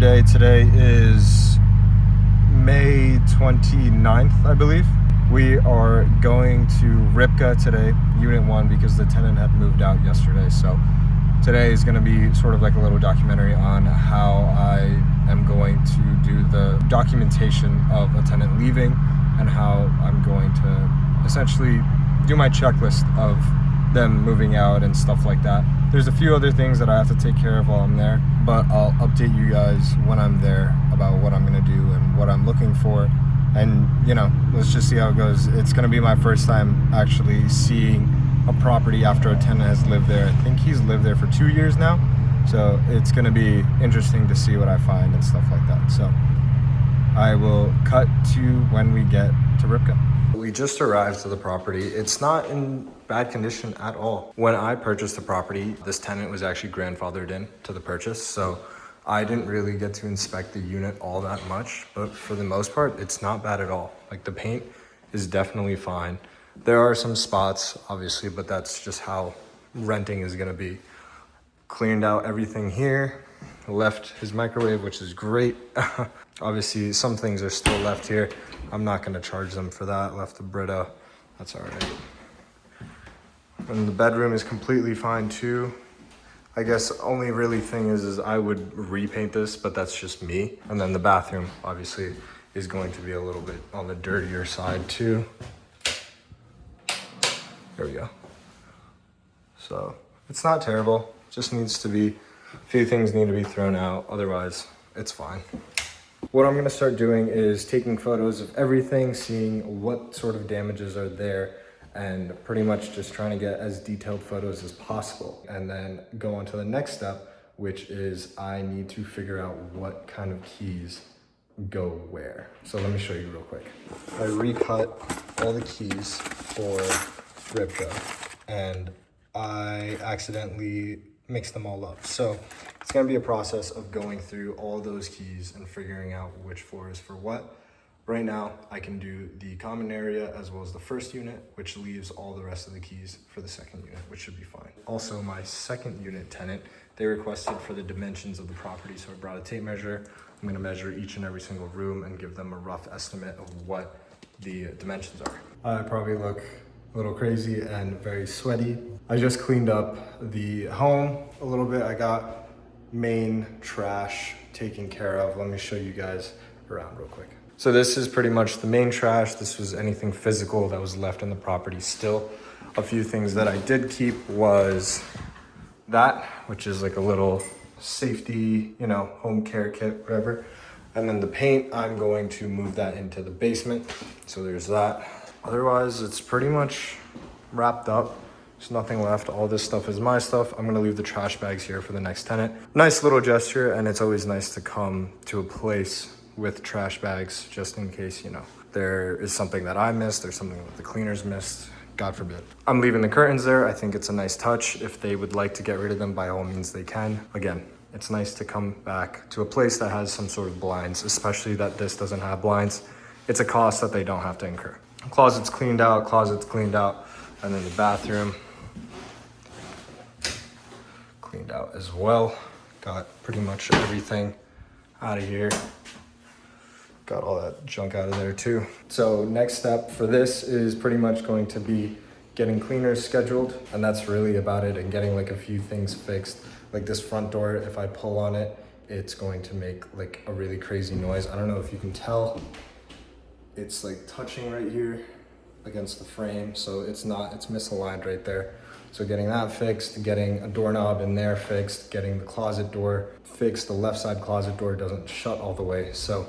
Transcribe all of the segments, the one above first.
day. Today is May 29th, I believe. We are going to Ripka today, Unit 1, because the tenant had moved out yesterday. So today is going to be sort of like a little documentary on how I am going to do the documentation of a tenant leaving and how I'm going to essentially do my checklist of them moving out and stuff like that. There's a few other things that I have to take care of while I'm there, but I'll update you guys when I'm there about what I'm gonna do and what I'm looking for. And you know, let's just see how it goes. It's gonna be my first time actually seeing a property after a tenant has lived there. I think he's lived there for 2 years now. So it's gonna be interesting to see what I find and stuff like that. So I will cut to when we get to Ripka. We just arrived to the property. It's not in bad condition at all. When I purchased the property, this tenant was actually grandfathered in to the purchase. So I didn't really get to inspect the unit all that much, but for the most part, it's not bad at all. Like the paint is definitely fine. There are some spots, obviously, but that's just how renting is gonna be. Cleaned out everything here, left his microwave, which is great. Obviously, some things are still left here. I'm not gonna charge them for that. Left the Brita, that's all right. And the bedroom is completely fine too. I guess only really thing is I would repaint this, but that's just me. And then the bathroom, obviously, is going to be a little bit on the dirtier side too. There we go. So it's not terrible. Just needs to be, a few things need to be thrown out. Otherwise, it's fine. What I'm gonna start doing is taking photos of everything, seeing what sort of damages are there, and pretty much just trying to get as detailed photos as possible. And then go on to the next step, which is I need to figure out what kind of keys go where. So let me show you real quick. I recut all the keys for Ripka and I accidentally mixed them all up. So it's gonna be a process of going through all those keys and figuring out which floor is for what. Right now, I can do the common area as well as the first unit, which leaves all the rest of the keys for the second unit, which should be fine. Also, my second unit tenant, they requested for the dimensions of the property, so I brought a tape measure. I'm gonna measure each and every single room and give them a rough estimate of what the dimensions are. I probably look a little crazy and very sweaty. I just cleaned up the home a little bit. I got main trash taken care of. Let me show you guys around real quick. So this is pretty much the main trash. This was anything physical that was left in the property still. A few things that I did keep was that, which is like a little safety, you know, home care kit, whatever. And then the paint, I'm going to move that into the basement. So there's that. Otherwise, it's pretty much wrapped up. There's nothing left. All this stuff is my stuff. I'm gonna leave the trash bags here for the next tenant. Nice little gesture, and it's always nice to come to a place with trash bags, just in case, you know, there is something that I missed, there's something that the cleaners missed, God forbid. I'm leaving the curtains there. I think it's a nice touch. If they would like to get rid of them, by all means they can. Again, it's nice to come back to a place that has some sort of blinds, especially that this doesn't have blinds. It's a cost that they don't have to incur. Closet's cleaned out, and then the bathroom cleaned out as well. Got pretty much everything out of here. Got all that junk out of there too. So next step for this is pretty much going to be getting cleaners scheduled, and that's really about it, and getting like a few things fixed. Like this front door, if I pull on it, it's going to make like a really crazy noise. I don't know if you can tell. It's like touching right here against the frame, so it's misaligned right there. So getting that fixed, getting a doorknob in there fixed, getting the closet door fixed. The left side closet door doesn't shut all the way, so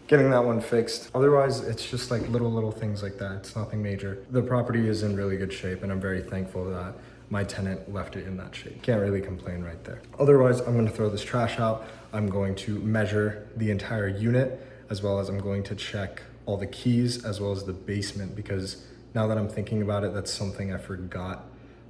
getting that one fixed. Otherwise, it's just like little things like that. It's nothing major. The property is in really good shape, and I'm very thankful that my tenant left it in that shape. Can't really complain right there. Otherwise, I'm gonna throw this trash out. I'm going to measure the entire unit, as well as I'm going to check all the keys, as well as the basement, because now that I'm thinking about it, that's something I forgot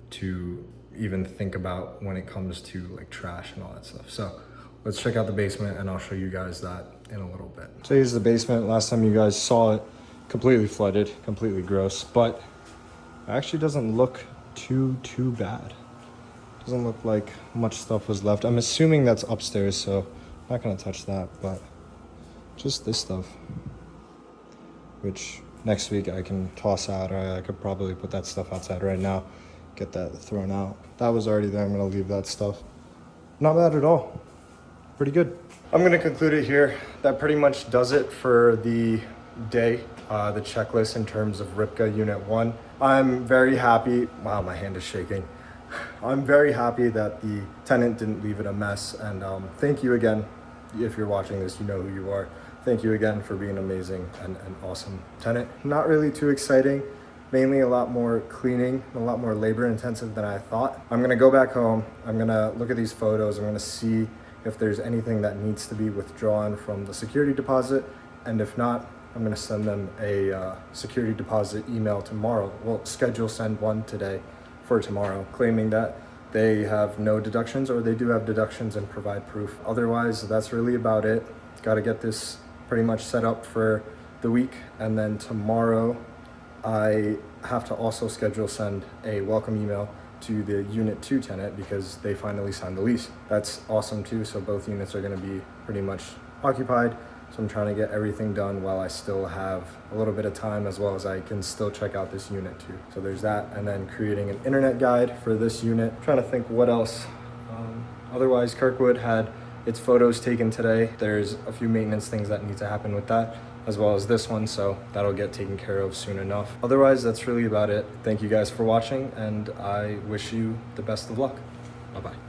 to even think about when it comes to like trash and all that stuff. So let's check out the basement and I'll show you guys that in a little bit. So here's the basement. Last time you guys saw it, completely flooded, completely gross, but it actually doesn't look too bad. Doesn't look like much stuff was left. I'm assuming that's upstairs, so Not gonna touch that, but just this stuff, which next week I can toss out, or I could probably put that stuff outside right now, get that thrown out. That was already there. I'm gonna leave that stuff. Not bad at all. Pretty good. I'm gonna conclude it here. That pretty much does it for the day, the checklist in terms of Ripka Unit 1. I'm very happy. Wow, my hand is shaking. I'm very happy that the tenant didn't leave it a mess, and thank you again. If you're watching this, you know who you are. Thank you again for being amazing and an awesome tenant. Not really too exciting, mainly a lot more cleaning, a lot more labor intensive than I thought. I'm gonna go back home. I'm gonna look at these photos. I'm gonna see if there's anything that needs to be withdrawn from the security deposit. And if not, I'm gonna send them a security deposit email tomorrow. Well, schedule send one today for tomorrow, claiming that they have no deductions or they do have deductions and provide proof. Otherwise, that's really about it. Got to get this pretty much set up for the week. And then tomorrow, I have to also schedule send a welcome email to the Unit 2 tenant because they finally signed the lease. That's awesome too. So both units are going to be pretty much occupied. So I'm trying to get everything done while I still have a little bit of time, as well as I can still check out this unit too. So there's that, and then creating an internet guide for this unit. I'm trying to think what else. Otherwise, Kirkwood had its photos taken today. There's a few maintenance things that need to happen with that, as well as this one, so that'll get taken care of soon enough. Otherwise, that's really about it. Thank you guys for watching, and I wish you the best of luck. Bye-bye.